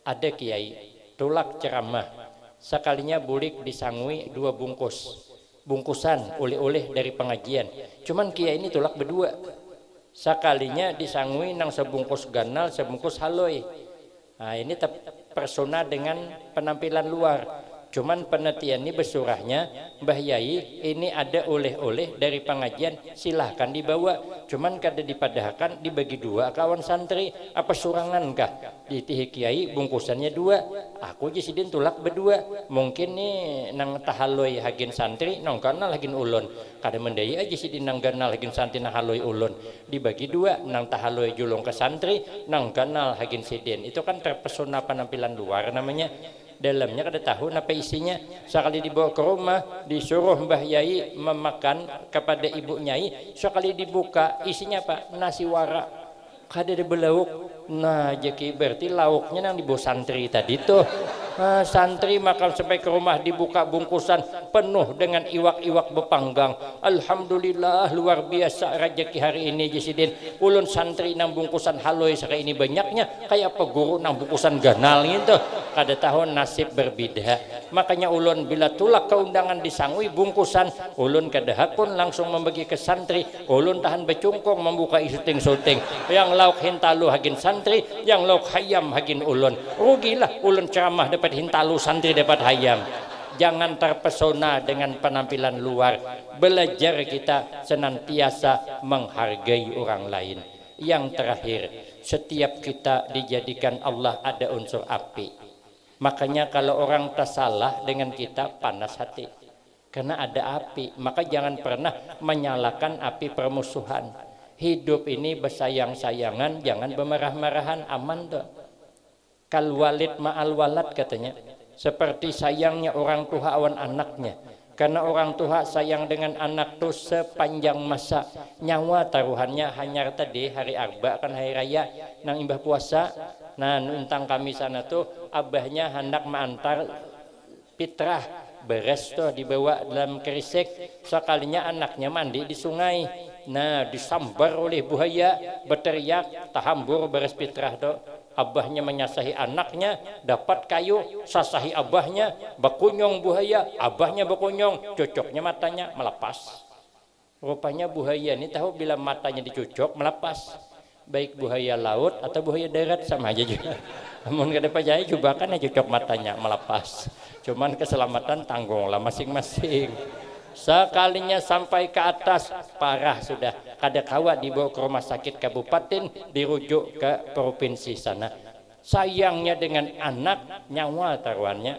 Ada kiai tulak ceramah, sekalinya bulik disangui 2 bungkusan oleh-oleh dari pengajian. Cuman kiai ini tulak berdua, sekalinya disangui nang sebungkus ganal, sebungkus haloi. Nah ini persona dengan penampilan luar. Cuman penelitian ini besurahnya, Mbah Yai ini ada oleh-oleh dari pengajian, silahkan dibawa. Cuman kada dipadahkan dibagi 2 kawan santri, apa surangan kah? Di Tihi Kiai bungkusannya 2, aku Jisidin tulak berdua. Mungkin nih nang tahaloi hagin santri, nang ganal hagin ulun. Kada mendaya aja Sidin nang ganal hagin santri nang haloi ulun. Dibagi 2, nang tahaloi julung ke santri, nang ganal hagin Sidin. Itu kan terpesona penampilan luar namanya. Dalamnya kada tahu apa isinya. Sekali dibawa ke rumah disuruh Mbah Yai memakan kepada ibu Nyai, sekali dibuka isinya apa? Nasi wara, kada ada belauk. Nah jadi berarti lauknya yang dibawa santri tadi tuh. Nah, santri makan sampai ke rumah dibuka bungkusan penuh dengan iwak-iwak bepanggang. Alhamdulillah luar biasa rezeki hari ini Jisidin. Ulun santri nang bungkusan haloi sekali ini banyaknya, kayak apa guru nang bungkusan ganal gitu. Kada tahu nasib berbeda. Makanya ulun bila tulak keundangan disangui bungkusan, ulun kada pun langsung membagi ke santri. Ulun tahan becungkong membuka syuting-syuting. Yang lauk hintalu hagin santri, yang lauk hayam hagin ulun. Rugilah ulun ceramah dapat hintalu, santri dapat hayam. Jangan terpesona dengan penampilan luar. Belajar kita senantiasa menghargai orang lain. Yang terakhir, setiap kita dijadikan Allah ada unsur api. Makanya kalau orang tersalah dengan kita panas hati, karena ada api. Maka jangan pernah menyalakan api permusuhan. Hidup ini bersayang-sayangan, jangan bermarah-marahan, aman tuh. Kal walid ma'al walad katanya, seperti sayangnya orang tua awan anaknya. Karena orang tua sayang dengan anak tuh sepanjang masa. Nyawa taruhannya hanya tadi hari arba kan hari raya nang imbah puasa. Nah untang kami sana tuh abahnya hendak mengantar fitrah beres tuh dibawa dalam kerisik. Sekalinya anaknya mandi di sungai. Nah disambar oleh buaya, berteriak tahambur beres fitrah tuh. Abahnya menyasahi anaknya, dapat kayu, sasahi abahnya, bakunyong buaya, abahnya bakunyong, cocoknya matanya melepas. Rupanya buaya ini tahu bila matanya dicucok melepas. Baik buaya laut atau buaya darat sama aja juga. Namun kada percaya coba kan ya cocok matanya melepas. Cuman keselamatan tanggunglah masing-masing. Sekalinya sampai ke atas parah sudah, kada kawa dibawa ke rumah sakit kabupaten, dirujuk ke provinsi sana. Sayangnya dengan anak nyawa taruhannya.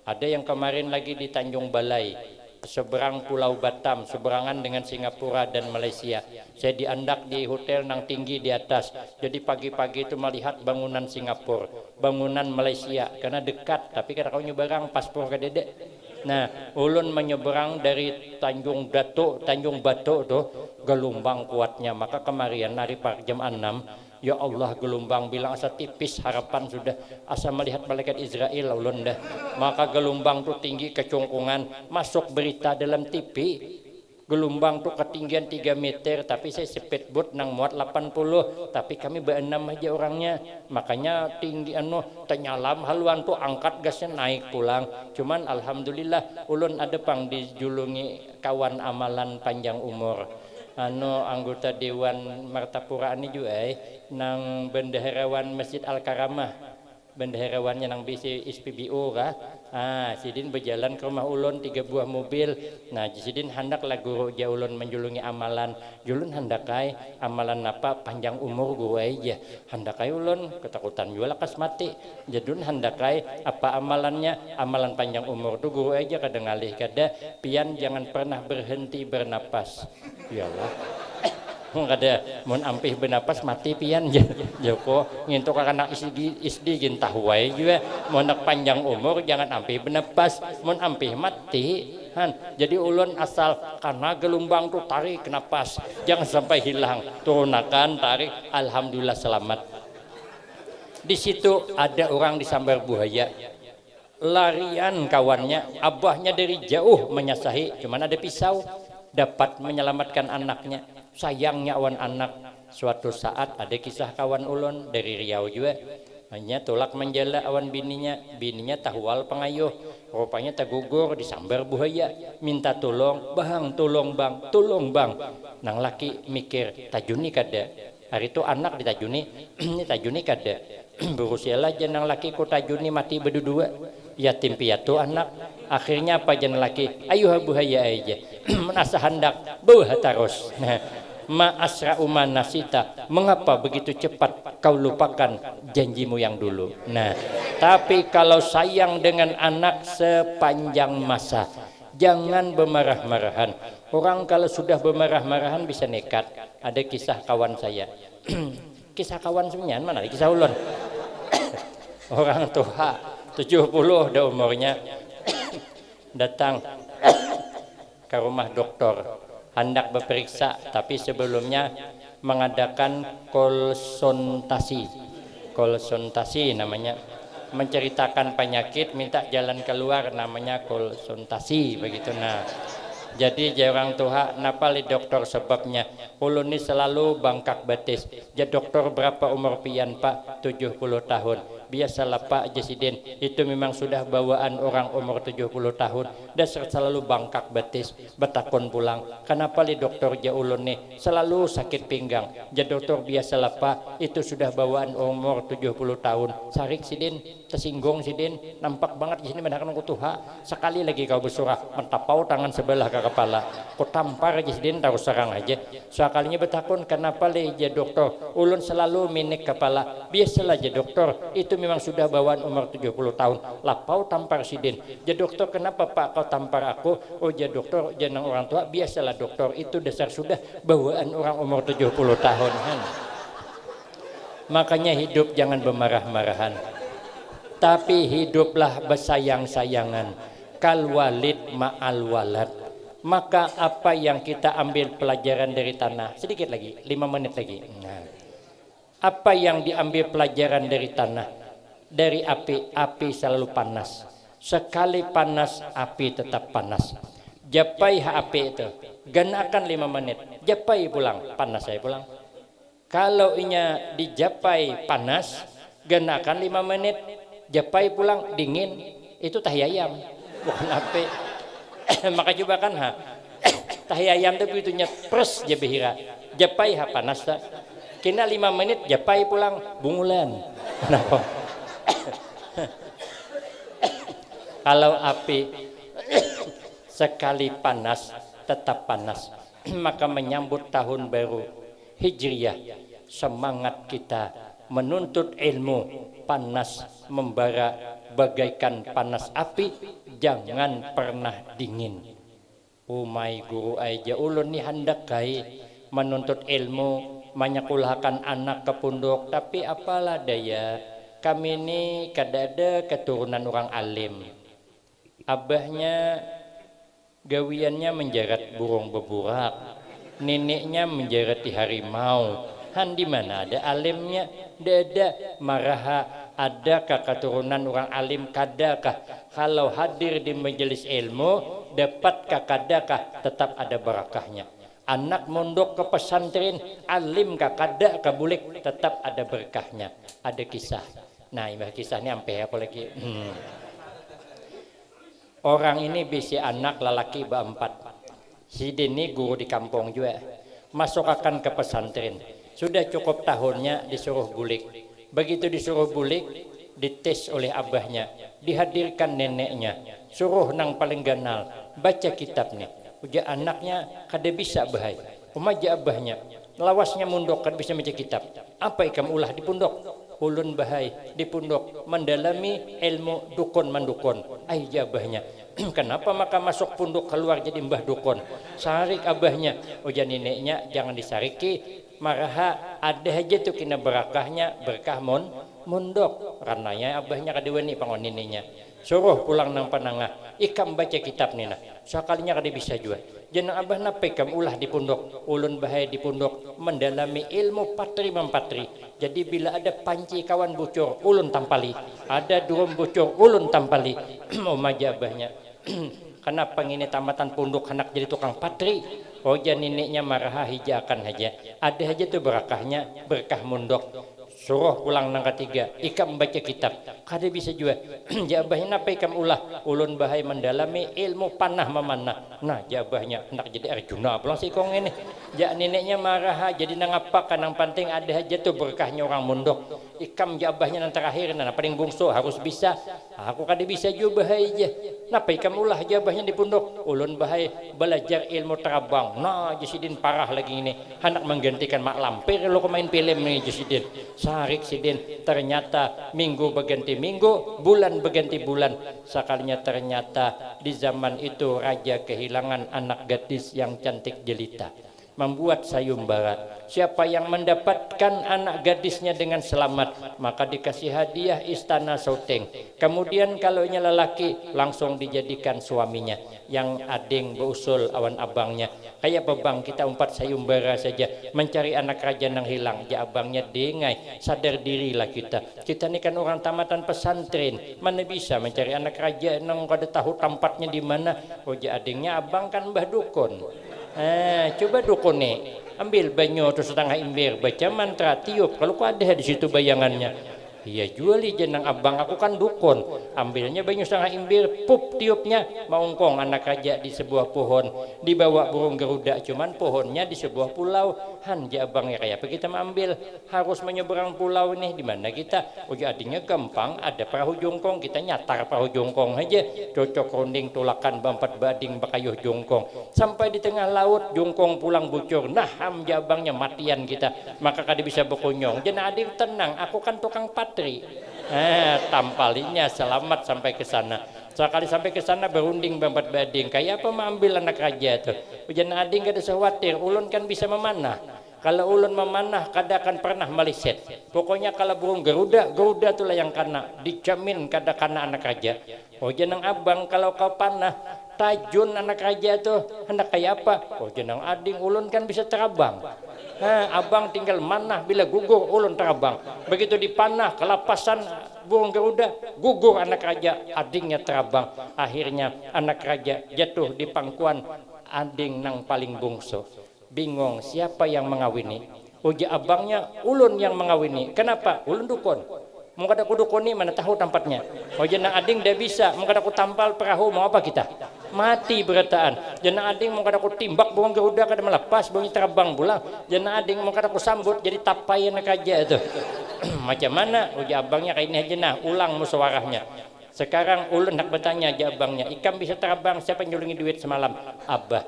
Ada yang kemarin lagi di Tanjung Balai, seberang Pulau Batam, seberangan dengan Singapura dan Malaysia. Saya diandak di hotel nang tinggi di atas. Jadi pagi-pagi itu melihat bangunan Singapura, bangunan Malaysia, karena dekat. Tapi kada kau nyeberang paspor kadede. Nah, ulun menyeberang dari Tanjung Batok tuh gelombang kuatnya. Maka kemarin hari jam 6, ya Allah gelombang bilang asa tipis harapan sudah asa melihat malaikat Israel ulun dah. Maka gelombang tuh tinggi kecungkungan, masuk berita dalam TV. Gelombang tuh ketinggian 3 meter, tapi saya speedboat nang muat 80, tapi kami berenam aja orangnya. Makanya tinggi tenyalam haluan tuh angkat gasnya naik pulang. Cuman alhamdulillah ulun ada pang dijulungi kawan amalan panjang umur. Anggota Dewan Martapura ini juga nang bendaharawan Masjid Al Karamah bendaharawannya nang bisi SPBU kah. Sidin berjalan ke rumah ulun 3 buah mobil. Nah, sidin hendak lah guru ja ulun menjulungi amalan. Julun hendak kai amalan apa panjang umur guru aja. Hendak kai ulun ketakutan juga lakas mati. Jadun hendak kai apa amalannya? Amalan panjang umur tuh guru aja kadang ngalih kada pian jangan pernah berhenti bernapas. Ya Allah. Kada mun ampih bernapas mati pian Joko ngintuk anak isdi gin tahu wae juga mun panjang umur jangan ampih bernapas mun ampih mati jadi ulun asal karena gelombang tuh tarik napas jangan sampai hilang turunakan tarik alhamdulillah selamat. Di situ ada orang disambar buaya larian kawannya abahnya dari jauh menyasahi cuman ada pisau dapat menyelamatkan anaknya. Sayangnya awan anak suatu saat ada kisah kawan ulun dari Riau juga hanya tolak menjala awan bininya tahwal pengayuh rupanya tergugur disambar buaya minta tolong bang nang laki mikir tajuni kada hari itu anak ditajuni ini tajuni kada berusia lah jenang laki ku tajuni mati berdua yatim piatu anak akhirnya apa jenang laki ayuh buaya aja menasa hendak buah terus ma asra'u manasita mengapa begitu cepat kau lupakan janjimu yang dulu. Nah tapi kalau sayang dengan anak sepanjang masa jangan bermarah-marahan. Orang kalau sudah bermarah-marahan bisa nekat. Ada kisah kawan saya kisah kawan sebenarnya mana kisah ulun orang tua 70 dah umurnya datang ke rumah dokter hendak berperiksa tapi sebelumnya mengadakan konsultasi namanya menceritakan penyakit minta jalan keluar namanya konsultasi begitu. Nah jadi jarang tua napali dokter sebabnya ulun ini selalu bangkak betis ya dokter berapa umur pian pak 70 tahun biasalah Pak Jesiden itu memang sudah bawaan orang umur 70 tahun dasar selalu bangkak betis betakon pulang kenapa li dokter jaulun nih selalu sakit pinggang ya dokter biasalah Pak itu sudah bawaan umur 70 tahun sarik sidin tersinggung sidin nampak banget di sini mendakan kutuha sekali lagi kau bersurah mentapau tangan sebelah ke kepala kau tampar Jesiden taruh serang aja sekalinya betakon kenapa li ya dokter ulun selalu minik kepala biasalah ya dokter itu memang sudah bawaan umur 70 tahun lapau tampar sidin ya dokter kenapa Pak kau tampar aku oh ya dokter jangan orang tua biasalah dokter itu dasar sudah bawaan orang umur 70 tahun makanya hidup jangan bermarah-marahan tapi hiduplah bersayang-sayangan kal walid ma'al walad. Maka apa yang kita ambil pelajaran dari tanah sedikit lagi 5 menit lagi apa yang diambil pelajaran dari tanah dari api selalu panas sekali panas api tetap panas japai api itu ganakan 5 menit japai pulang panas saya pulang kalau inya dijapai panas ganakan 5 menit japai pulang dingin itu tahi ayam bukan api maka coba kan tahi ayam itu begitunya pres jabihira japai panas tak kena 5 menit japai pulang bungulan kenapa kalau api sekali panas tetap panas maka menyambut tahun baru Hijriyah semangat kita menuntut ilmu panas membara bagaikan panas api jangan pernah dingin. Umay guru aja ulun ni hendak kai menuntut ilmu menyekolahkan anak ke pondok tapi apalah daya kami ini kadada keturunan orang alim abahnya gawiannya menjarat burung beburak neneknya menjarati harimau di mana ada alimnya dada maraha adakah keturunan orang alim kadakah kalau hadir di majelis ilmu dapatkah kadakah tetap ada barakahnya anak mondok ke pesantren alim kada kabulik tetap ada berkahnya ada kisah nah ini kisahnya sampai apa lagi orang ini bisi anak lelaki berempat si Dini guru di kampung juga masuk akan ke pesantren sudah cukup tahunnya disuruh bulik begitu disuruh bulik dites oleh abahnya, dihadirkan neneknya, suruh nang paling ganal baca kitab nih. Uja anaknya kada bisa bahai, umaja abahnya lawasnya mundok kada bisa baca kitab. Apa ikam ulah di pundok? Ulun bahai di pundok mendalami ilmu dukun mandukun. Ai abahnya kenapa maka masuk pundok keluar jadi mbah dukun? Sarik abahnya, uja neneknya jangan disariki, maraha ada aja tuh kena berakahnya, berkah mundok. Karenanya abahnya kadewani pangon neneknya. Suruh pulang nang panangah, ikam baca kitab nina. Sekalinya kada bisa juga. Jenang abah napa ikam ulah di pundok, ulun bahaya di pundok mendalami ilmu patri mempatri. Jadi bila ada panci kawan bocor, ulun tampali. Ada durum bocor, ulun tampali. Umaja abahnya. Kenapa ini tamatan pundok anak jadi tukang patri? Oja neneknya marah hija akan haja. Ada aja tuh berakahnya, berkah mundok. Suruh pulang nang ketiga, ikam baca kitab. Kada bisa juga. Jabahnya napa ikam ulah? Ulun bahai mendalami ilmu panah memanah. Nah jabahnya hendak jadi Arjuna pulang si kong ini. Ja neneknya marah jadi nang apa kanang penting ada aja tuh berkahnya orang mundok. Ikam jabahnya nang terakhir nang paling bungsu harus bisa. Aku kada bisa juga bahai aja. Napa ikam ulah jabahnya di pundok? Ulun bahai belajar ilmu terabang. Nah Jasidin parah lagi ini. Hendak menggantikan mak lampir lo main film nih Jasidin. Sarik sidin, ternyata minggu berganti minggu, bulan berganti bulan. Sekalinya ternyata di zaman itu raja kehilangan anak gadis yang cantik jelita. Membuat sayembara. Siapa yang mendapatkan anak gadisnya dengan selamat, maka dikasih hadiah istana Soteng. Kemudian kalau nya lelaki langsung dijadikan suaminya. Yang ading beusul awan abangnya. Kayak bebang kita umpat sayembara saja mencari anak raja yang hilang. Ya abangnya dengai, sadar dirilah kita. Kita ini kan orang tamatan pesantren, mana bisa mencari anak raja yang kada tahu tempatnya di mana. Oh ya adingnya abang kan mbah dukun. Coba dukun nih, ambil banyu terus setengah imbir, baca mantra, tiup. Kalau kau ada di situ bayangannya, iya juali jenang abang aku kan dukun. Ambilnya banyu setengah imbir, pup tiupnya, maungkong anak raja di sebuah pohon, dibawa burung Garuda. Cuman pohonnya di sebuah pulau. Ja abangnya kayak apa kita mengambil, harus menyeberang pulau ini di mana kita? Oh ya adanya gampang, ada perahu jongkong, kita nyatar perahu jongkong aja, cocok runding tulakan bampat bading bakayuh jongkong sampai di tengah laut jongkong pulang bocor. Nah ja abangnya matian kita, maka kada bisa berkunyong. Jangan ading tenang, aku kan tukang patri. Tampalinya selamat sampai ke sana. Sekali sampai ke sana berunding bampat bading. Kayak apa mengambil anak raja tuh? Ujian ading kada khawatir, ulun kan bisa memanah. Kalau ulun memanah kada akan pernah meliset. Pokoknya kalau burung Garuda, Garuda itulah yang kena. Dijamin kada kena anak raja. Oh jenang abang kalau kau panah tajun anak raja tuh hendak kayak apa? Oh jenang ading ulun kan bisa terabang. Abang tinggal manah bila gugur ulun terabang. Begitu dipanah kelapasan burung Garuda, gugur anak raja, adingnya terabang. Akhirnya anak raja jatuh di pangkuan ading nang paling bungsu. Bingung siapa yang mengawini. Uji abangnya ulun yang mengawini. Kenapa? Ulun dukun. Mau kada ku dukuni mana tahu tempatnya. Uji nang ading dia bisa. Mau kada ku tampal perahu mau apa kita? Mati berataan. Jangan ading mau kada ku timbak burung Garuda kada melepas bunyi terbang pulang. Jangan ading mau kada ku sambut jadi tapai anak raja itu. Macam mana? Uji abangnya kayak ini aja nah, ulang musyawarahnya. Sekarang ulun nak bertanya aja abangnya, ikam bisa terbang, siapa yang nyulungi duit semalam? Abah.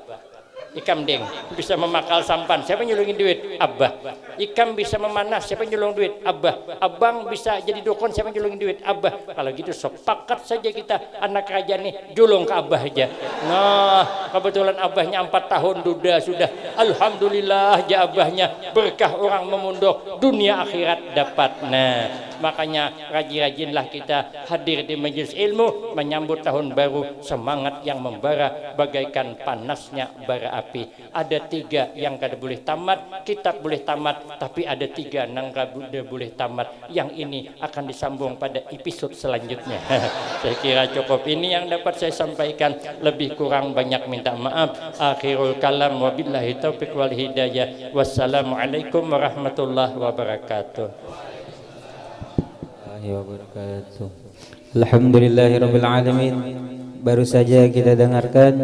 Ikam deng bisa memakal sampan, siapa yang nyulungin duit? Abah. Ikam bisa memanah, siapa yang nyulung duit? Abah. Abang bisa jadi dukun, siapa yang nyulungin duit? Abah. Kalau gitu sepakat saja kita anak raja nih julung ke abah aja. Nah kebetulan abahnya 4 tahun duda sudah. Alhamdulillah ya abahnya berkah orang memundok dunia akhirat dapat. Nah makanya rajin-rajinlah kita hadir di majelis ilmu menyambut tahun baru, semangat yang membara bagaikan panasnya bara api. Ada 3 yang kada boleh tamat, kitab boleh tamat, tapi ada 3 yang kada boleh tamat. Yang ini akan disambung pada episode selanjutnya. Saya kira cukup ini yang dapat saya sampaikan, lebih kurang banyak minta maaf. Akhirul kalam wabillahi taufiq wal hidayah. Wassalamualaikum warahmatullahi wabarakatuh. Alhamdulillahirabbil alamin. Baru saja kita dengarkan